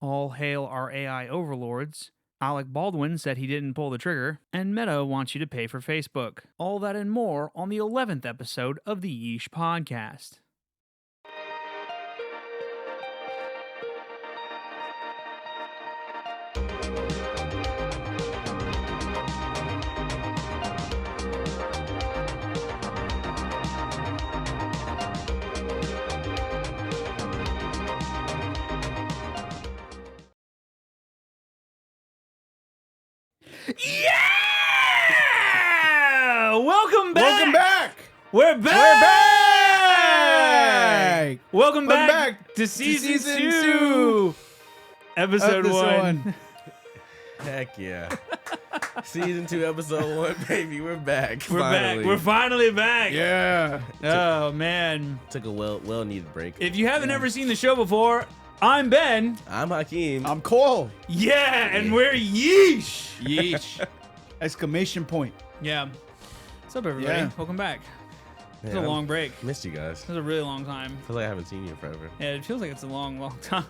All hail our AI overlords. Alec Baldwin said he didn't pull the trigger, and Meta wants you to pay for Facebook. All that and more on the 11th episode of the Yeesh podcast. Yeah! Welcome back! Welcome back! We're back! We're back! Welcome Welcome back back to season season 2, episode 1. Heck yeah. Season 2, episode 1, baby. We're back. We're finally. back. We're finally back. Yeah. Oh, man. Took a well-needed break. If you haven't ever seen the show before, I'm Ben. I'm Hakeem. I'm Cole. Yeah, and we're Yeesh. Yeesh. Exclamation point. Yeah. What's up, everybody? Yeah. Welcome back. It's a Man, long break. Missed you guys. It was a really long time. Feel like I haven't seen you forever. Yeah, it feels like it's a long, long time.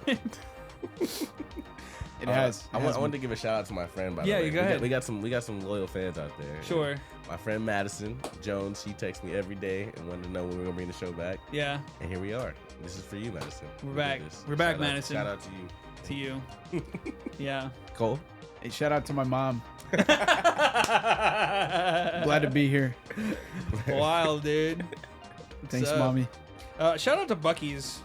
It has. I wanted to give a shout out to my friend. By the Yeah, way, you go ahead. We got some loyal fans out there. Sure. My friend Madison Jones, she texts me every day and wanted to know when we're gonna bring the show back. Yeah, And here we are. This is for you, Madison. We're We back. did this. We're back, Shout out- Madison. Shout out to you. to you. Yeah. Cole. Hey, shout out to my mom. Glad to be here. Wild, dude. Thanks, up? mommy. Shout out to Buc-ee's.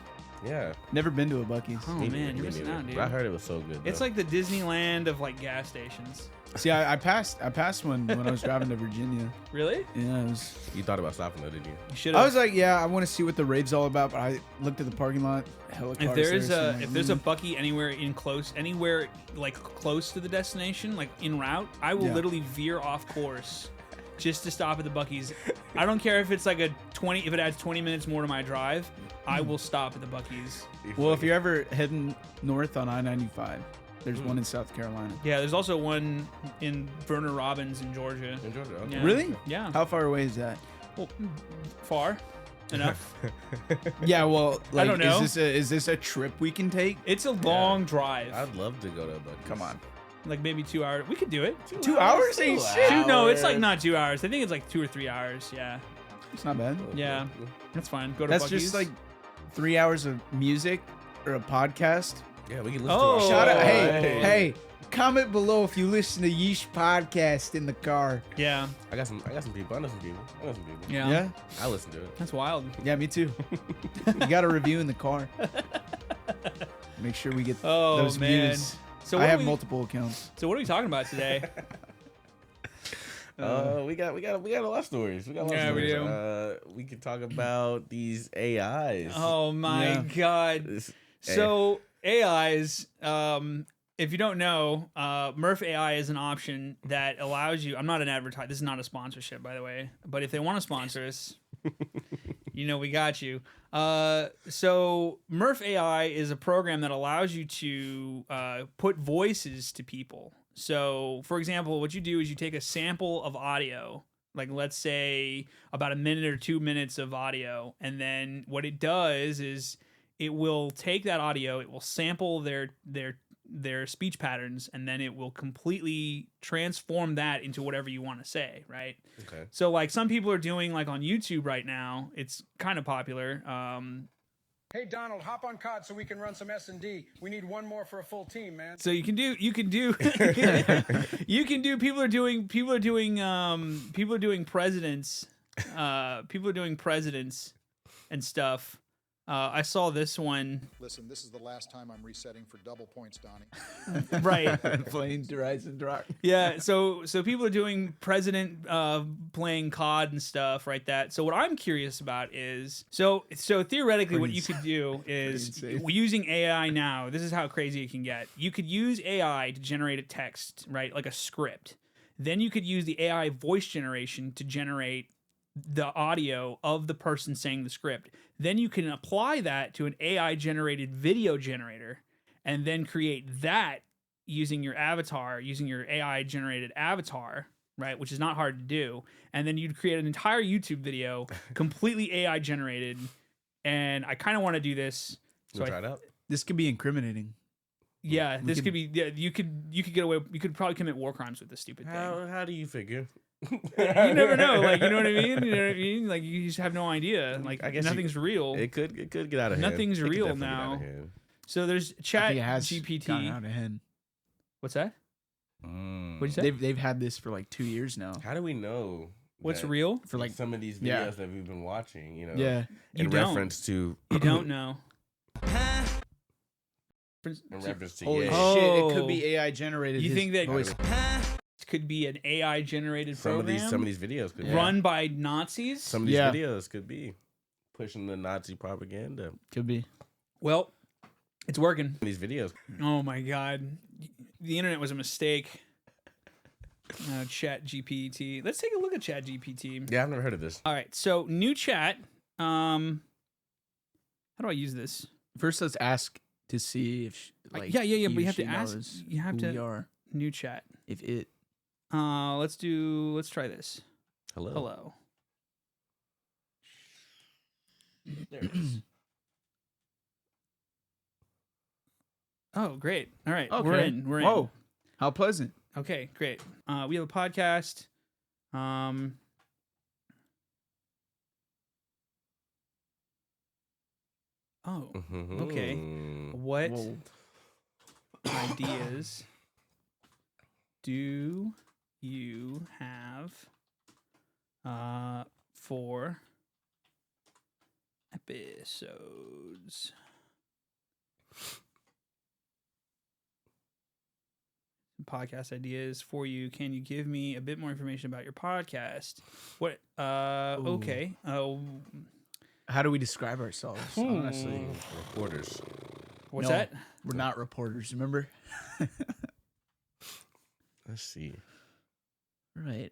Yeah. Never been to a Buc-ee's. Oh, Me man, neither, you're me missing neither. out, dude. But I heard it was so good. It's though. like the Disneyland of, like, gas stations. See, I passed one when I was driving to Virginia. Really? Yeah, it was. You thought about stopping though, didn't you? You should have. I was like, yeah, I want to see what the rave's all about, but I looked at the parking lot. Hella cars If there's there, so a I'm like, if there's a Bucky anywhere like close to the destination, like en route, I will Yeah. literally veer off course just to stop at the Bucky's. I don't care if it's like if it adds 20 minutes more to my drive, I will stop at the Bucky's. Well, if you're ever heading north on I-95, there's one in South Carolina. Yeah, there's also one in Verner Robbins in Georgia. In Georgia, okay. Yeah. Really? Yeah. How far away is that? Well, far enough. Yeah, well, like, don't know. Is this a trip we can take? It's a long drive. I'd love to go to a Buc-ee's. Come on. Like maybe 2 hours. We could do it. 2 hours ain't shit. No, it's like not 2 hours. I think it's like 2 or 3 hours. Yeah. It's not bad. Yeah. That's fine. Go to That's Buc-ee's. just like 3 hours of music or a podcast. Yeah, we can listen Oh. to our Shout out. show. Hey, comment below if you listen to Yeesh podcast in the car. Yeah. I got some people. I know some people. Yeah. Yeah? I listen to it. That's wild. Yeah, me too. You got a review in the car. Make sure we get Oh, those man. views. So I what have are we, multiple accounts. So what are we talking about today? We got a lot of stories. We got a lot Yeah, of we stories. do. We can talk about these AIs. Oh my Yeah. god. This- So AIs, if you don't know, Murph AI is an option that allows you. I'm not an advertise. This is not a sponsorship, by the way. But if they want to sponsor us, you know we got you. So Murph AI is a program that allows you to put voices to people. So, for example, what you do is you take a sample of audio, like let's say about a minute or 2 minutes of audio, and then what it does is it will take that audio, it will sample their speech patterns, and then it will completely transform that into whatever you want to say, right? Okay. So like some people are doing like on YouTube right now, it's kind of popular. Hey Donald, hop on COD so we can run some S&D. We need one more for a full team, man. So you can do people are doing presidents and stuff. I saw this one. Listen, this is the last time I'm resetting for double points, Donnie. Right. Playing Horizon Rock. Yeah, so people are doing president playing COD and stuff, right? That. So what I'm curious about is so theoretically what you could do is using AI now. This is how crazy it can get. You could use AI to generate a text, right, like a script. Then you could use the AI voice generation to generate the audio of the person saying the script. Then you can apply that to an AI generated video generator and then create that using your avatar, using your AI generated avatar, right? Which is not hard to do. And then you'd create an entire YouTube video completely AI generated. And I kind of want to do this. So try it out. This could be incriminating. Yeah, this could be. Yeah, you could get away. You could probably commit war crimes with this stupid thing. How do you figure? You never know. Like, you know what I mean? You know what I mean? Like, you just have no idea. Like, I guess nothing's real. It could get out of hand. Nothing's It could real definitely get out now. of hand. So there's I Chat think it has gotten GPT. out of hand. What's that? Mm. What'd you say? They've had this for like 2 years now. How do we know What's that real? For like some of these videos yeah. that we've been watching? You know, yeah, You in don't. reference to You don't know. in reference to holy Yeesh. shit! It Oh. could be AI generated. You His think that voice. could be an AI generated some of program these videos could be. run by Nazis? Some of these Yeah. videos could be pushing the Nazi propaganda. Could be. Well, it's working. These videos. Oh my god, the internet was a mistake. Chat GPT. Let's take a look at Chat GPT. Yeah, I've never heard of this. All right, so new chat. How do I use this? First, let's ask to see if like yeah. he But or you have she to ask. knows You have who we to are. new chat. If it Let's try this. Hello. There it is. Oh, great. All right. okay. We're in. We're in. Whoa, how pleasant. Okay, great. We have a podcast. Oh, okay. What Whoa. ideas do you have for episodes? Podcast ideas for you. Can you give me a bit more information about your podcast? What okay. How do we describe ourselves? Honestly, Reporters. What's No, that? We're not reporters. Remember? Let's see. Right.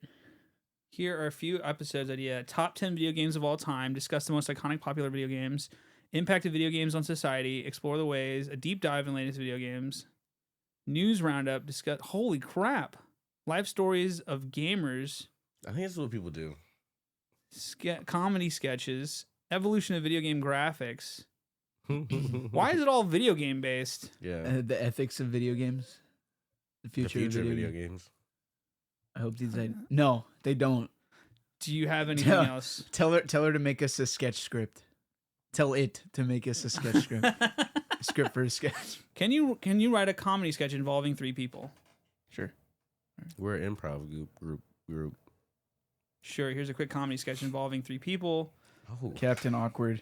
Here are a few episodes idea. Top 10 video games of all time. Discuss the most iconic popular video games. Impact of video games on society. Explore the ways. A deep dive in latest video games. News roundup. Discuss. Holy crap. Life stories of gamers. I think that's what people do. Comedy sketches. Evolution of video game graphics. Why is it all video game based? Yeah. The ethics of video games. The The future, future of of video video games. games. I hope these. No, they don't. Do you have anything Yeah. else? Tell her to make us a sketch script. Tell it to make us a sketch script. A script for a sketch. Can you write a comedy sketch involving 3 people? Sure. We're an improv group. Sure. Here's a quick comedy sketch involving 3 people. Oh. Captain Awkward.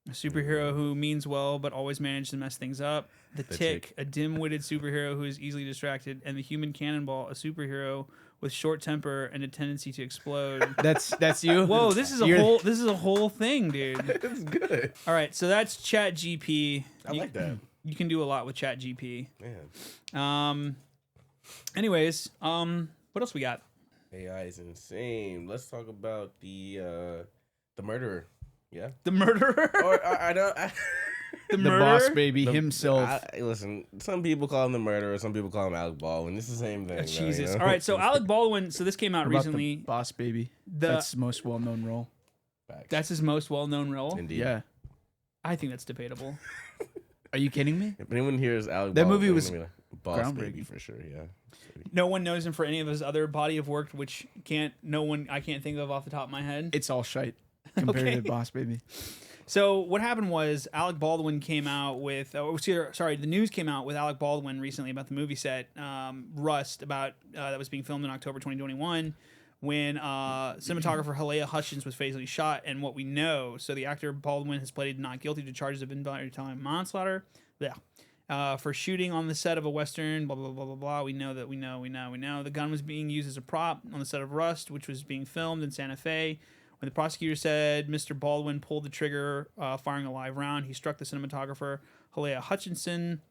A superhero who means well but always manages to mess things up. The Tick, Tick. a dim-witted superhero who is easily distracted, and the Human Cannonball, a superhero with short temper and a tendency to explode. That's you. Whoa, this is a whole thing, dude. It's good. All right, so that's Chat GP. I like that. You can do a lot with Chat GP. Man. Anyways, what else we got? AI is insane. Let's talk about the murderer. Yeah. The murderer. Or I don't. The the murderer. boss baby himself. Listen, some people call him the murderer. Some people call him Alec Baldwin. It's the same thing. though, Jesus. you know? All right, so Alec Baldwin. So this came out What about recently. the boss baby. The- That's his most well-known role. Facts. That's his most well-known role. Indeed. Yeah. I think that's debatable. Are you kidding me? If anyone hears Alec That Baldwin, movie they're was gonna be like, boss groundbreaking. baby for sure. Yeah. No one knows him for any of his other body of work, which I can't think of off the top of my head. It's all shite compared Okay. to boss baby. So what happened was Alec Baldwin came out with, the news came out with Alec Baldwin recently about the movie set Rust that was being filmed in October 2021 when cinematographer Halea Hutchins was fatally shot. And what we know, so the actor Baldwin has pleaded not guilty to charges of involuntary manslaughter. Yeah. For shooting on the set of a Western, blah, blah, blah, blah, blah. We know. The gun was being used as a prop on the set of Rust, which was being filmed in Santa Fe. When the prosecutor said Mr. Baldwin pulled the trigger, firing a live round, he struck the cinematographer, Halea Hutchinson,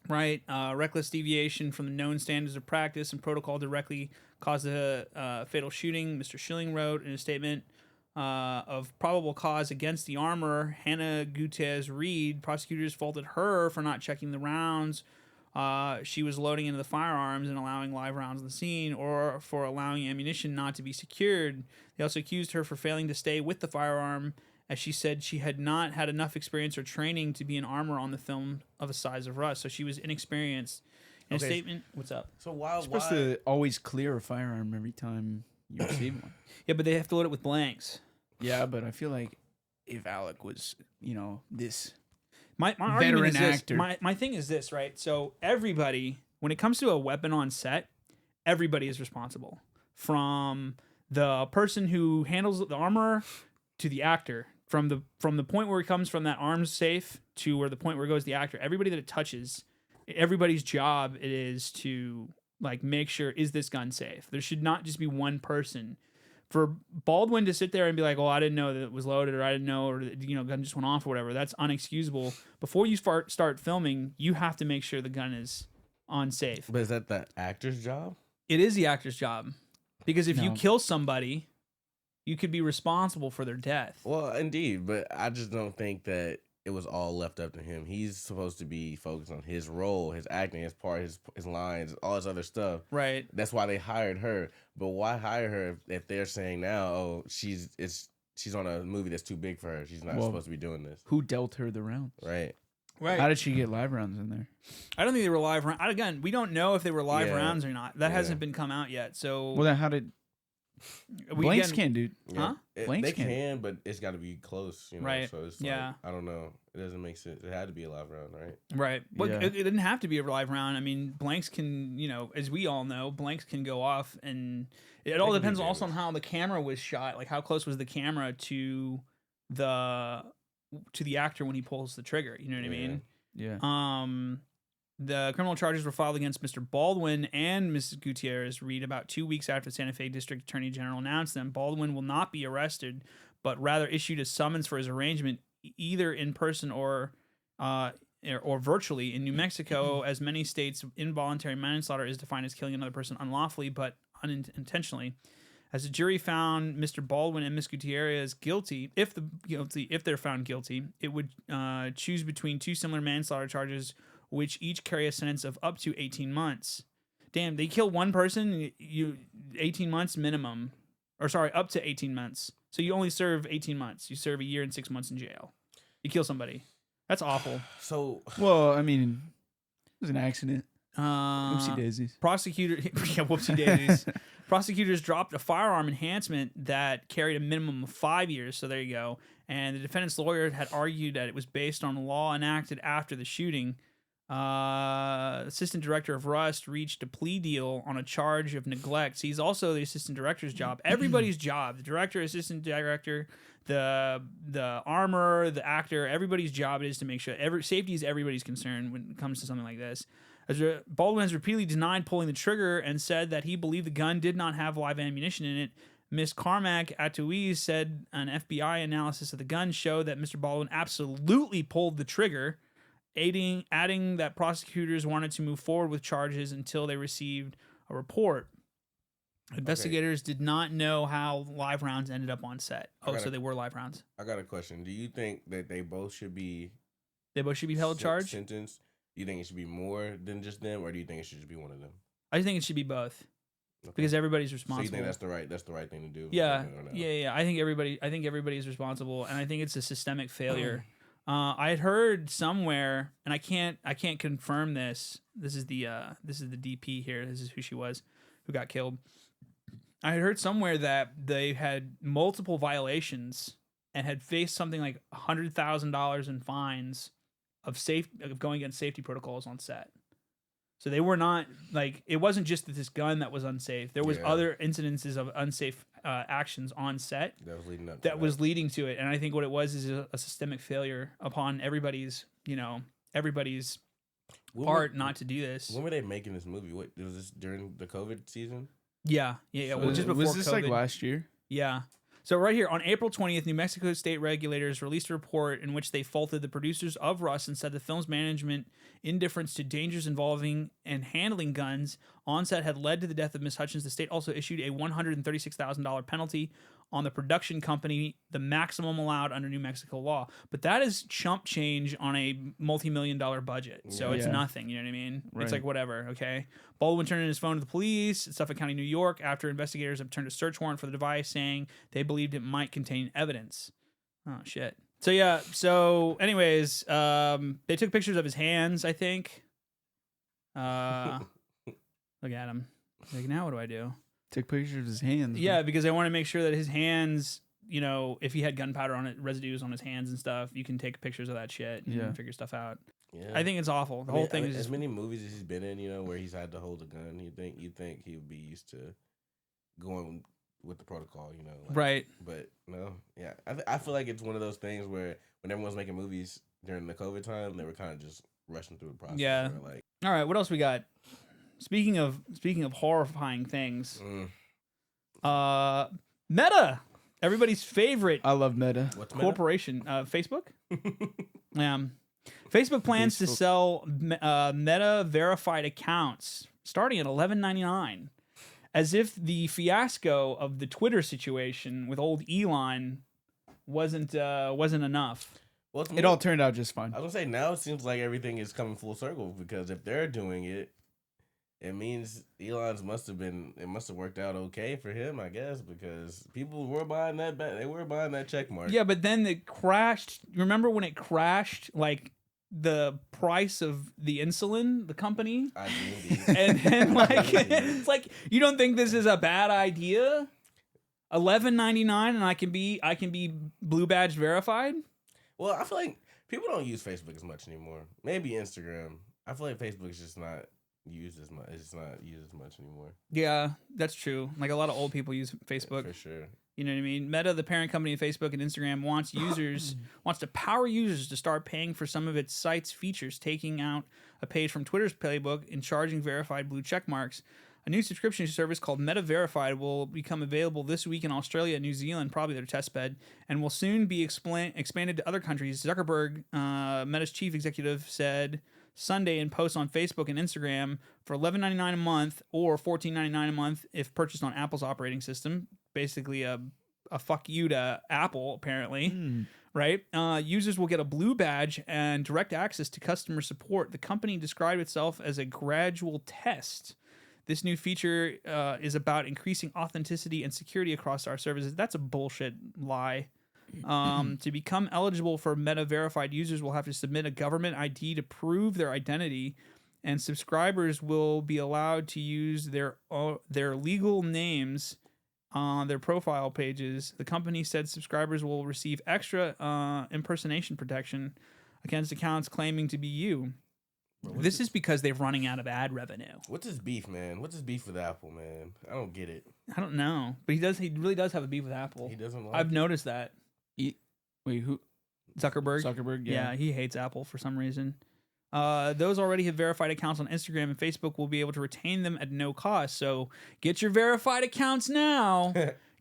right? Reckless deviation from the known standards of practice and protocol directly caused the fatal shooting. Mr. Schilling wrote in a statement of probable cause against the armorer, Hannah Gutierrez Reed. Prosecutors faulted her for not checking the rounds she was loading into the firearms and allowing live rounds on the scene, or for allowing ammunition not to be secured. They also accused her for failing to stay with the firearm as she said she had not had enough experience or training to be an armor on the film of the size of Rust. So she was inexperienced. In a Okay. statement, what's up? So why? You're supposed to always clear a firearm every time you receive one. Yeah, but they have to load it with blanks. Yeah, but I feel like if Alec was, this My argument is veteran this. actor. My thing is this, right? So everybody, when it comes to a weapon on set, everybody is responsible. From the person who handles the armor to the actor. From the point where it comes from that arms safe to where the point where it goes the actor. Everybody that it touches, everybody's job it is to like make sure, is this gun safe? There should not just be one person. For Baldwin to sit there and be like, "Oh, I didn't know that it was loaded, or I didn't know, or gun just went off, or whatever," that's unexcusable. Before you start filming, you have to make sure the gun is unsafe. But is that the actor's job? It is the actor's job, because if you No. kill somebody, you could be responsible for their death. Well, indeed, but I just don't think that it was all left up to him. He's supposed to be focused on his role, his acting, his part, his lines, all this other stuff. Right. That's why they hired her. But why hire her if they're saying now, oh, she's on a movie that's too big for her. She's not supposed to be doing this. Who dealt her the rounds? Right. Right. How did she get live rounds in there? I don't think they were live rounds. Again, we don't know if they were live Yeah. rounds or not. That Yeah. hasn't been come out yet. So Well, then how did Blanks can't do? Huh? Blanks They can't. can, but it's got to be close, Right. So it's Yeah. like, I don't know. It doesn't make sense. It had to be a live round, right? Right. But Yeah. it didn't have to be a live round. I mean, blanks can, as we all know, blanks can go off, and it all can do depends also on damage. how the camera was shot. Like how close was the camera to the actor when he pulls the trigger. You know what I mean? Yeah. The criminal charges were filed against Mr. Baldwin and Mrs. Gutierrez Reed about 2 weeks after the Santa Fe District Attorney General announced them. Baldwin will not be arrested, but rather issued a summons for his arraignment, either in person or virtually. In New Mexico, as many states, involuntary manslaughter is defined as killing another person unlawfully but unintentionally. As the jury found Mr. Baldwin and Ms. Gutierrez guilty, if they're found guilty, it would choose between two similar manslaughter charges, which each carry a sentence of up to 18 months. Damn, they kill one person, 18 months minimum. Or sorry, up to 18 months. So you only serve 18 months. You serve a year and 6 months in jail. You kill somebody. That's awful. So Well, I mean, it was an accident. Whoopsie Oopsie daisies. Whoopsie daisies. Prosecutors dropped a firearm enhancement that carried a minimum of 5 years. So there you go. And the defendant's lawyer had argued that it was based on a law enacted after the shooting. Assistant director of Rust reached a plea deal on a charge of neglect. So he's also the assistant director's job. Everybody's job. The director, assistant director, the armor, the actor, everybody's job it is to make sure safety is everybody's concern when it comes to something like this. Baldwin has repeatedly denied pulling the trigger and said that he believed the gun did not have live ammunition in it. Ms. Carmack Atuiz said an FBI analysis of the gun showed that Mr. Baldwin absolutely pulled the trigger, adding that prosecutors wanted to move forward with charges until they received a report. Investigators did not know how live rounds ended up on set. So they were live rounds. I got a question. Do you think that they both should be held charged? sentenced? Do you think it should be more than just them, or do you think it should just be one of them? I think it should be both. Okay. Because everybody's So responsible. you think that's the right thing to do? Yeah, or no? yeah. I think everybody is responsible, and I think it's a systemic failure. I had heard somewhere, and I can't confirm this. This is the DP here. This is who she was, who got killed. I had heard somewhere that they had multiple violations and had faced something like $100,000 in fines of going against safety protocols on set. So they were not like, it wasn't just this gun that was unsafe. There was other incidences of unsafe actions on set that was leading up. was leading to it. And I think what it was is a systemic failure upon everybody's part not to do this. When were they making this movie? What was this during the COVID season? Yeah. Well, just before was this COVID. like last year? Yeah. So right here, on April 20th, New Mexico state regulators released a report in which they faulted the producers of Rust and said the film's management indifference to dangers involving and handling guns on set had led to the death of Miss Hutchins. The state also issued a $136,000 penalty on the production company, the maximum allowed under New Mexico law. But that is chump change on a multi-million-dollar budget. So it's nothing, you know what I mean? Right. It's like whatever, okay? Baldwin turned in his phone to the police in Suffolk County, New York, after investigators obtained a search warrant for the device, saying they believed it might contain evidence. Oh shit. So yeah. So anyways, they took pictures of his hands. I think. Look at him. Like, now what do I do? Took pictures of his hands. Yeah, because I want to make sure that his hands, you know, if he had gunpowder on it, residues on his hands and stuff, you can take pictures of that shit and figure stuff out. Yeah. I think it's awful. The whole thing is as just, many movies as he's been in, you know, where he's had to hold a gun. You think he would be used to going with the protocol, you know, like, right. But no, yeah, I feel like it's one of those things where when everyone's making movies during the COVID time, they were kind of just rushing through the process. Yeah. Like, all right, what else we got? Speaking of horrifying things, Meta, everybody's favorite I love Meta. what's corporation, Facebook. Facebook plans to sell Meta verified accounts starting at $11.99, as if the fiasco of the Twitter situation with old Elon wasn't enough. Well, It all turned out just fine. I was gonna say now it seems like everything is coming full circle because if they're doing it, it means Elon's must have worked out okay for him, I guess, because people were buying that. They were buying that check mark. Yeah, but then it crashed. Remember when it crashed? Like the price of the insulin, the company, I do indeed. and like it's like, you don't think this is a bad idea? $11.99 and I can be blue badge verified. Well, I feel like people don't use Facebook as much anymore. Maybe Instagram. I feel like Facebook's just not used as much. It's not used as much anymore. Yeah, that's true. Like a lot of old people use Facebook. For sure. You know what I mean? Meta, the parent company of Facebook and Instagram, wants to power users to start paying for some of its site's features, taking out a page from Twitter's playbook and charging verified blue check marks. A new subscription service called Meta Verified will become available this week in Australia and New Zealand, probably their test bed, and will soon be expanded to other countries. Zuckerberg, Meta's chief executive, said Sunday in posts on Facebook and Instagram for $11.99 a month or $14.99 a month if purchased on Apple's operating system. Basically a fuck you to Apple, apparently. Right? Users will get a blue badge and direct access to customer support. The company described itself as a gradual test. This new feature is about increasing authenticity and security across our services. That's a bullshit lie. To become eligible for Meta Verified, users will have to submit a government ID to prove their identity, and subscribers will be allowed to use their legal names on their profile pages. The company said subscribers will receive extra impersonation protection against accounts claiming to be you. This is because they're running out of ad revenue. What's his beef, man? What's his beef with Apple, man? I don't get it. I don't know, but he really does have a beef with Apple. He doesn't like I've it. noticed that. Wait, who? Zuckerberg? Zuckerberg, Yeah, he hates Apple for some reason. Those already have verified accounts on Instagram and Facebook will be able to retain them at no cost. So get your verified accounts now.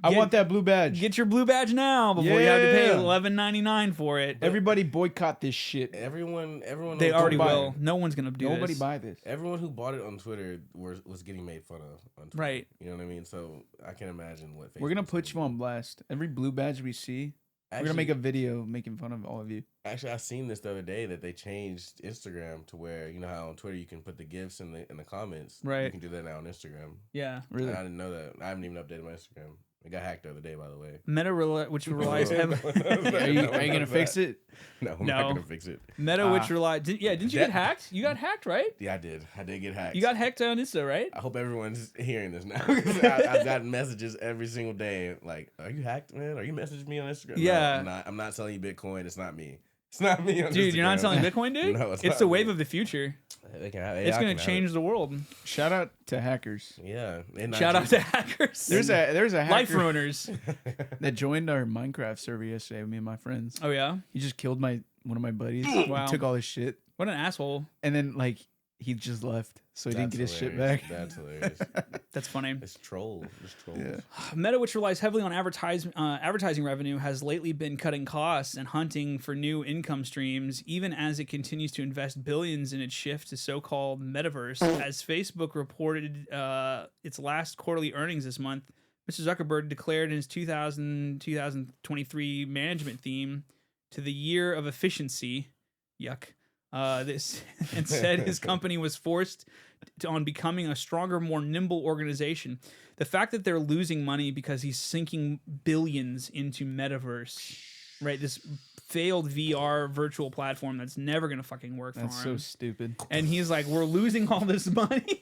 I want that blue badge. Get your blue badge now before you have to pay Yeah. $11.99 for it. Everybody boycott this shit. Everyone. They already buy will. it. No one's gonna do Nobody this. buy this. Everyone who bought it on Twitter was getting made fun of on Twitter. Right. You know what I mean? So I can imagine what We're gonna Facebook's put you do. on blast. Every blue badge we see, we're gonna Actually- make a video making fun of all of you. Actually, I seen this the other day that they changed Instagram to where you know how on Twitter you can put the gifs in the comments. Right. You can do that now on Instagram. Yeah. Really? I didn't know that. I haven't even updated my Instagram. It got hacked the other day, by the way. Meta, which relies heavily. Are you gonna fix it? No, I'm No. not gonna fix it. Meta, which relies. Didn't you get hacked? You got hacked, right? Yeah, I did. I did get hacked. You got hacked on Insta, right? I hope everyone's hearing this now. 'Cause I've gotten messages every single day like, "Are you hacked, man? Are you messaging me on Instagram?" Yeah. No, I'm not selling you Bitcoin. It's not me. It's not me on Dude, you're not Instagram. selling Bitcoin, dude? No, it's it's not the wave me. of the future. They can have, It's AI going can to have change it. the world. Shout out to hackers. Yeah. And not Shout out just- to hackers. There's a life hacker ruiners. that joined our Minecraft server yesterday with me and my friends. Oh, yeah? He just killed one of my buddies. Wow. He took all his shit, What an asshole. and then he just left, so he didn't get his shit back. That's hilarious. That's funny. It's trolls. It's trolls. Yeah. Meta, which relies heavily on advertising revenue, has lately been cutting costs and hunting for new income streams, even as it continues to invest billions in its shift to so-called metaverse. As Facebook reported its last quarterly earnings this month, Mr. Zuckerberg declared in his 2023 management theme to the year of efficiency, yuck, this and said his company was forced on becoming a stronger, more nimble organization. The fact that they're losing money because he's sinking billions into metaverse right? This failed VR virtual platform that's never gonna fucking work That's for so him. stupid. And he's like, we're losing all this money.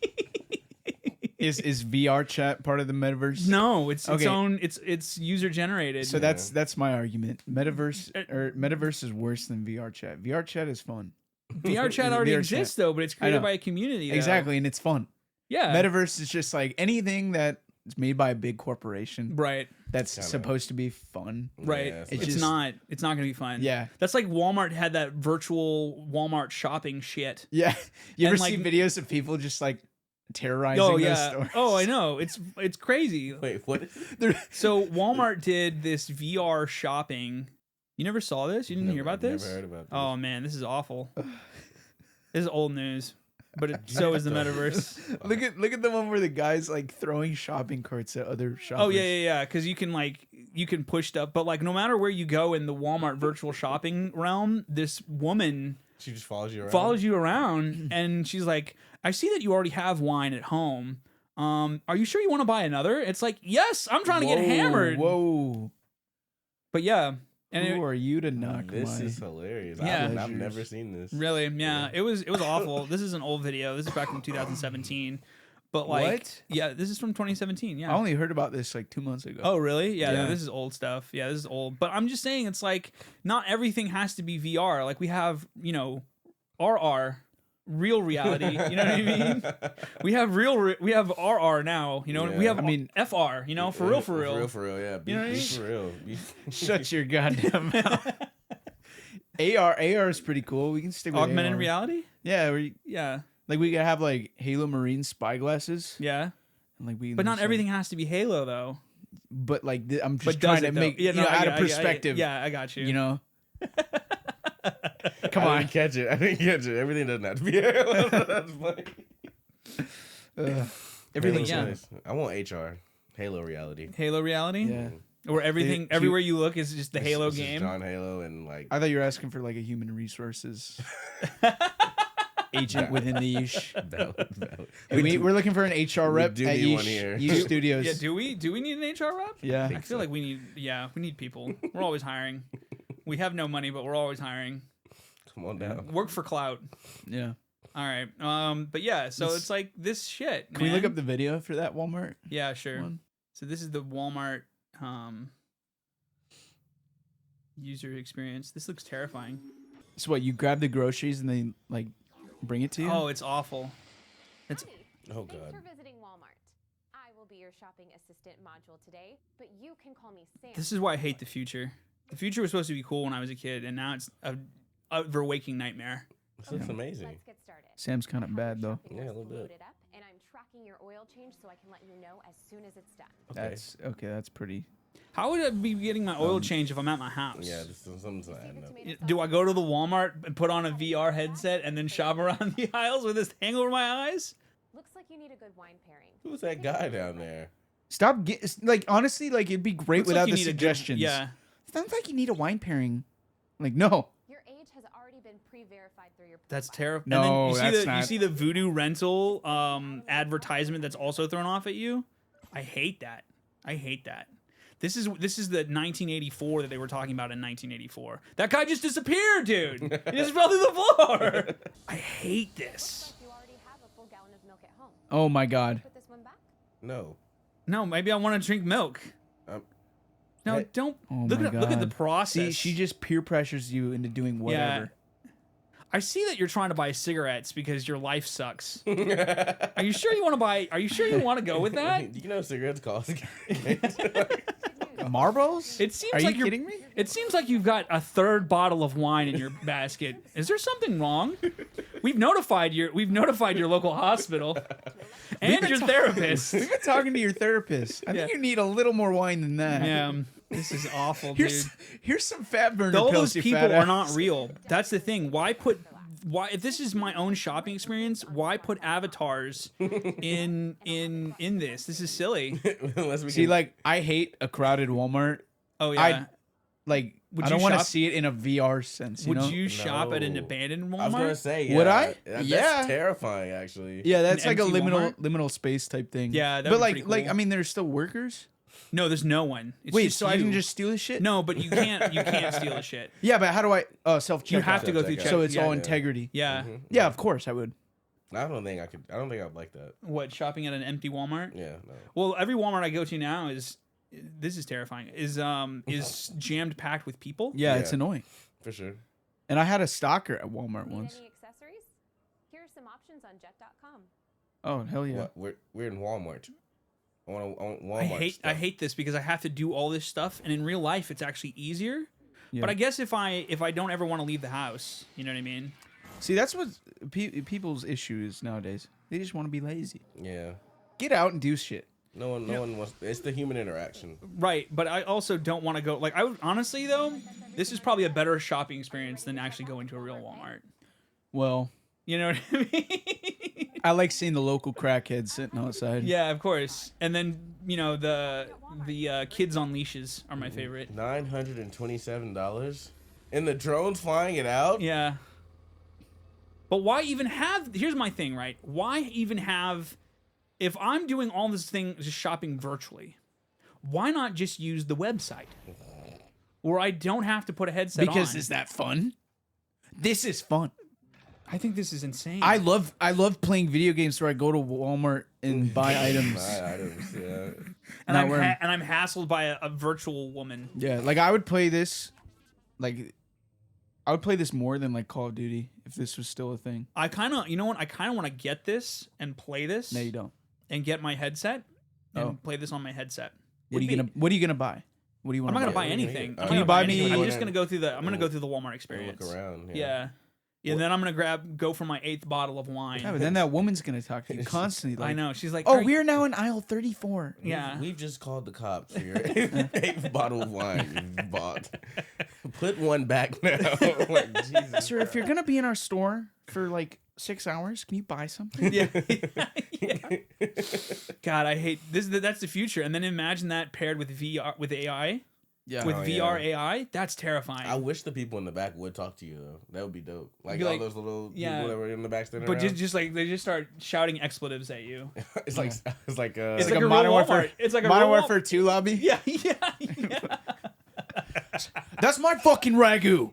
Is VR chat part of the metaverse? No, it's its Okay. own. It's user generated. So that's my argument. Metaverse is worse than VR chat. VR chat is fun. VR chat already VR exists chat. though, but it's created know. by a community. Though. Exactly, and it's fun. Yeah. Metaverse is just like anything that is made by a big corporation Right. that's Kinda. supposed to be fun. Right. Yeah, it's just- not. It's not gonna be fun. Yeah. That's like Walmart had that virtual Walmart shopping shit. Yeah. You ever And, see like- videos of people just like terrorizing Oh those yeah. stores? Oh, I know. It's crazy. Wait, what? So Walmart did this VR shopping. You never saw this? You didn't hear about this? Never heard about this. Oh man, this is awful. This is old news, but so is the metaverse. Look at the one where the guy's like throwing shopping carts at other shoppers. Oh yeah. Because you can push stuff, but like no matter where you go in the Walmart virtual shopping realm, this woman She just follows you around. follows you around, and she's like, "I see that you already have wine at home. Are you sure you want to buy another?" It's like, "Yes, I'm trying to get hammered." Whoa. But yeah, and Who are you to knock This my... is hilarious. Yeah. I've Pleasures. never seen this. really, yeah, it was awful. This is an old video. This is back from 2017. But like, What? yeah, this is from 2017. Yeah. I only heard about this like 2 months ago. Oh, really? Yeah, Yeah. no, this is old stuff. Yeah, this is old. But I'm just saying, it's like not everything has to be VR. Like we have, RR, real reality. You know what I mean? We have we have RR now. We Yeah. have I mean- FR. For real, for real. For real, yeah. Be, You know what I be mean? for real. Be, Shut your goddamn mouth. AR is pretty cool. We can stick with Augmented AR. reality. Yeah, Yeah, like we could have like Halo Marine spy glasses. yeah. And, like we, But not just, like- everything has to be Halo though. But like I'm But just does trying to it, though? make Yeah, no, I out get- of I get- perspective. Yeah, I got you. You know. Come on, catch it. I didn't catch it. Everything doesn't have to be. That's funny. Everything. yeah. Nice. I want HR. Halo reality. Halo reality. Yeah. Where everything, Dude, everywhere you look is just the It's- Halo it's just game. John Halo and like. I thought you were asking for like a human resources agent within the Yeesh. We're looking for an HR rep do at need one Yeesh, here. Yeesh Studios. Yeah, do we need an HR rep? Yeah. I feel like we need people. We're always hiring. We have no money, but we're always hiring. Come on down. Work for clout. Yeah. All right. But yeah, so it's like this shit. Can we look man. up the video for that Walmart? Yeah, sure. one? So this is the Walmart user experience. This looks terrifying. So what? You grab the groceries and they like bring it to you? Oh, it's awful. It's Oh Thanks god. for visiting Walmart. I will be your shopping assistant module today, but you can call me Sam. This is why I hate the future. The future was supposed to be cool when I was a kid, and now it's a waking nightmare. This looks amazing. Let's get started. Sam's kind of Have bad your though. shopping Yeah, a list little bit. loaded up, and I'm tracking your oil change so I can let you know as soon as it's done. Okay. That's okay. That's pretty. How would I be getting my oil change if I'm at my house? Yeah, this is something's not adding up. Tomato Do sauce I go to the Walmart and put on a VR headset and then shop around the aisles with this hang over my eyes? Looks like you need a good wine pairing. Who's that guy down there? Stop. Like honestly, like it'd be great Looks like without you the need a good- suggestions. yeah. Sounds like you need a wine pairing. Like no. Your age has already been pre-verified through your That's profile. terrible. No, and then you see that's you not- see the voodoo rental advertisement that's also thrown off at you. I hate that. I hate that. This is the 1984 that they were talking about in 1984. That guy just disappeared, dude. He just fell through the floor. I hate this. You already have a full gallon of milk at home. Oh my God. Put this one back. No. No, maybe I want to drink milk. No, Hey. don't. Oh look my at look at the God. process. See, she just peer pressures you into doing whatever. I see that you're trying to buy cigarettes because your life sucks. Are you sure you want to buy? Are you sure you want to go with that? Do you know cigarettes cost? Marbles? It seems Are like you you're kidding me? It seems like you've got a third bottle of wine in your basket. Is there something wrong? We've notified your local hospital and your therapist. We've been talking to your therapist. I think Yeah. you need a little more wine than that. Yeah, this is awful, dude. Here's some fat burner All pills, those you people fat are ass. not real. That's the thing. Why if this is my own shopping experience, why put avatars in this? This is silly. Unless we See, can- like, I hate a crowded Walmart. Oh yeah. I like. Would I you don't want to shop- see it in a VR sense. You Would know? you shop at an No. abandoned I was gonna Walmart? say, yeah, Would I? That's Yeah. terrifying, actually. Yeah, that's An like a empty liminal Walmart? liminal space type thing. Yeah, that'd but be like pretty like cool. I mean, there's still workers. No, there's no one. It's Wait, just so I you. can just steal his shit? No, but you can't. You can't steal the shit. Yeah, but how do I self check? You have to go through Self-checkout. check. So it's yeah. all integrity. Yeah. Mhm. Yeah, of course I would. I don't think I could. I don't think I'd like that. What, shopping at an empty Walmart? Yeah, no. Well, every Walmart I go to now is. This is terrifying. Is jammed packed with people. Yeah, Yeah. it's annoying. For sure. And I had a stalker at Walmart Need once. any accessories? Here are some options on jet.com. Oh hell yeah! What? We're in Walmart. On Walmart. I hate this because I have to do all this stuff, and in real life it's actually easier. Yeah. But I guess if I don't ever want to leave the house, you know what I mean? See, that's what people's issue is nowadays. They just want to be lazy. Yeah. Get out and do shit. No one wants. It's the human interaction. Right, but I also don't want to go. Like, I would honestly though, this is probably a better shopping experience than actually going to a real Walmart. Well, You know what I mean? I like seeing the local crackheads sitting outside. Yeah, of course. And then the kids on leashes are my favorite. $927, and the drone's flying it out. Yeah. But why even have? Here's my thing, right? Why even have? If I'm doing all this thing, just shopping virtually, why not just use the website, where I don't have to put a headset on? Because is that fun? This is fun. I think this is insane. I love playing video games where I go to Walmart and buy items. Buy items, yeah. and not I'm wearing- and I'm hassled by a virtual woman. Yeah, like I would play this, like I would play this more than like Call of Duty if this was still a thing. I kind of, you know what? I kind of want to get this and play this. No, you don't. And get my headset and Oh. play this on my headset. What are you gonna buy? What do you want? I'm not gonna buy Yeah, anything. can I'm you not buy gonna me- anything. I'm just gonna go through the. I'm gonna go through the Walmart Look experience. around. Yeah. Yeah, and then I'm gonna go for my 8th bottle of wine. Yeah, but then that woman's gonna talk to you constantly. Like, I know. She's like, Oh, "Are you-" we're now in aisle 34. Yeah. We've just called the cops for your 8th bottle of wine you bought. Put one back now. Like, Jesus. Sir, if you're gonna be in our store for like 6 hours, can you buy something? Yeah. Yeah. God, I hate this. That's the future. And then imagine that paired with VR, with AI, Yeah. with Oh, VR yeah. AI. That's terrifying. I wish the people in the back would talk to you though. That would be dope. Like Be all like, those little yeah. people that were in the back standing but around. just like they just start shouting expletives at you. it's like It's like like a a real Modern Walmart. Warfare. It's like a Modern real Warfare 2 lobby. Yeah, yeah. That's my fucking ragu.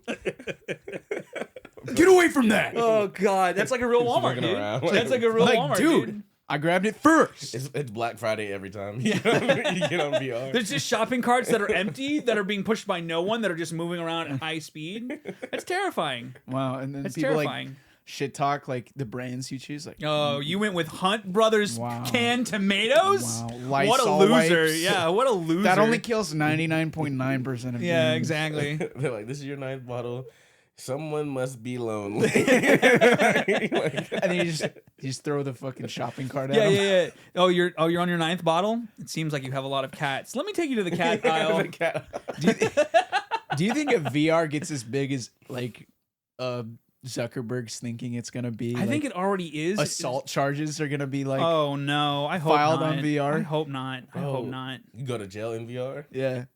Get away from that. Oh God, that's like a real Walmart, looking dude. around. That's like a real Like, Walmart, dude, I grabbed it first. it's Black Friday every time. You get on VR. There's just shopping carts that are empty, that are being pushed by no one, that are just moving around at high speed. That's terrifying. Wow, and then That's people terrifying. like shit talk like the brands you choose. Like, Oh, you went with Hunt Brothers Wow. canned tomatoes? Wow. What a Lysol loser. wipes. Yeah, what a loser. that only kills 99.9% of Yeah, germs. exactly. They're like, this is your 9th bottle. Someone must be lonely. And then you just throw the fucking shopping cart at Yeah, them. yeah, yeah. Oh, you're on your 9th bottle? It seems like you have a lot of cats. Let me take you to the cat aisle. The cat- Do you think if VR gets as big as like Zuckerberg's thinking it's gonna be? I think it already is. assault charges are gonna be like Oh no, I hope filed not. on VR? I hope not. I hope Oh. not. You go to jail in VR? yeah,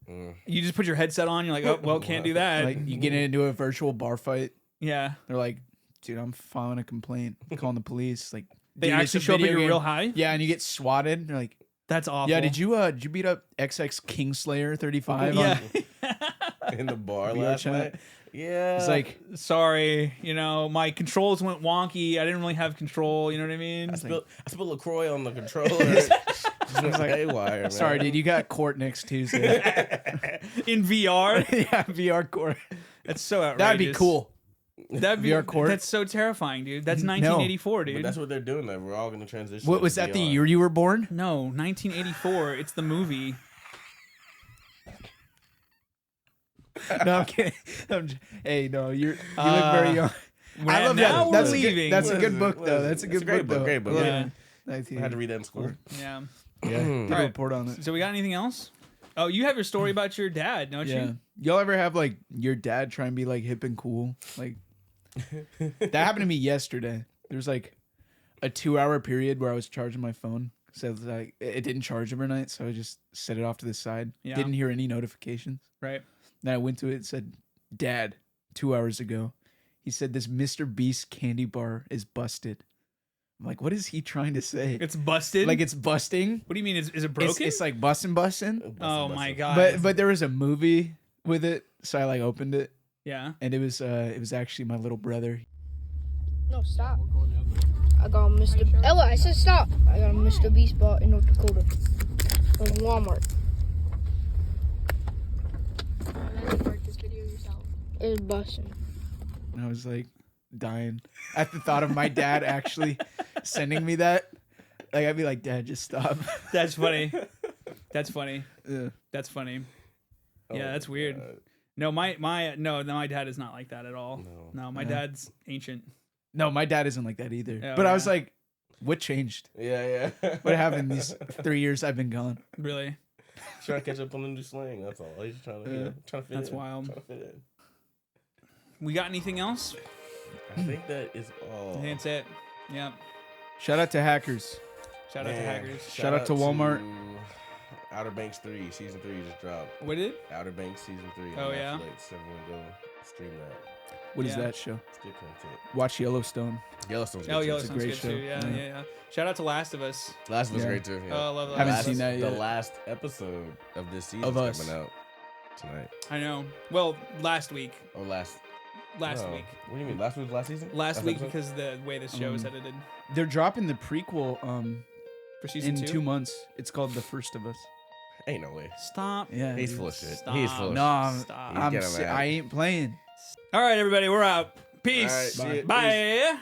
You just put your headset on. You're like, oh well, can't do that. like you get into a virtual bar fight. yeah, They're like, dude, I'm filing a complaint, I'm calling the police. Like they dude, it's actually a show up at video your game. real high. Yeah, and you get swatted. They're like, That's awful. yeah, did you beat up XX Kingslayer 35? Yeah. In the bar VR last chat? night? Yeah. It's like Sorry, my controls went wonky. I didn't really have control. You know what I mean? I spilled LaCroix on the controller. Just went haywire, man. sorry, dude, you got court next Tuesday. In VR. yeah, VR court. That's so outrageous. That'd be cool. That'd be VR court? That's so terrifying, dude. That's 1984, But dude. that's what they're doing. Though. We're all going to transition. What to was that? The VR. year you were born? No, 1984. It's the movie. No, I'm kidding. Hey, no, you look very young. I love now that. we're That's leaving. That's a What good is book, it? though. What is That's a it? good It's a great book, book, though. great book. Yeah. I had to read that in school. Yeah. Yeah, did a Alright. report on it. So we got anything else? Oh, you have your story about your dad, don't Yeah. you? Y'all ever have like your dad try and be like hip and cool? Like that happened to me yesterday. There was like a 2-hour period where I was charging my phone. So like it didn't charge overnight, so I just set it off to the side. Yeah. Didn't hear any notifications. Right. Then I went to it and said, Dad, 2 hours ago, he said this Mr. Beast candy bar is busted. I'm like, what is he trying to say? It's busted. Like it's busting. What do you mean? Is it broken? It's like busting. Oh my god. But there was a movie with it, so I like opened it, yeah. and it was actually my little brother. No, stop. I got a Mr. Ella, I said stop. I got a Mr. Beast bought in North Dakota from Walmart. It was busting. And I was like dying at the thought of my dad actually sending me that. Like I'd be like, Dad, just stop. That's funny. That's funny. Yeah. That's funny. Oh Yeah, that's my weird. God. No, my dad is not like that at all. No, my Yeah. dad's ancient. No, my dad isn't like that either. Oh, but I was yeah. like, what changed? Yeah. What happened these 3 years I've been gone? Really. Trying to catch up on the new slang. That's all. He's trying to, trying to fit That's in. wild. Trying to fit in. We got anything else? I think that is all. I think that's it. Yeah. Shout out to hackers. Shout out to Man, hackers. Shout out to Walmart. Outer Banks 3 season 3 just dropped. What did? Outer Banks season 3. Oh, on yeah? Netflix. Everyone go stream that. What is Yeah. that show? It's good content. Watch Yellowstone. Yellowstone's good Oh, too. Yellowstone's great good show. too. Yeah, Yeah. yeah. Shout out to Last of Us. Last was Yeah. great too. Yeah. Oh, I love Haven't Last seen of Us. that yet. The last episode of this season Of is Us. coming out tonight. I know. Well, last week. Or last Last no. week. What do you mean? Last week? Last season? Last week episode? because the way this show is edited They're dropping the prequel for season in 2. 2 months. It's called The First of Us. Ain't no way. Stop. Yeah. He's dude. full of shit. Stop. He's full of No, shit. Stop. He's getting mad. I ain't playing. All right, everybody, we're out. Peace. All right, see ya. Bye.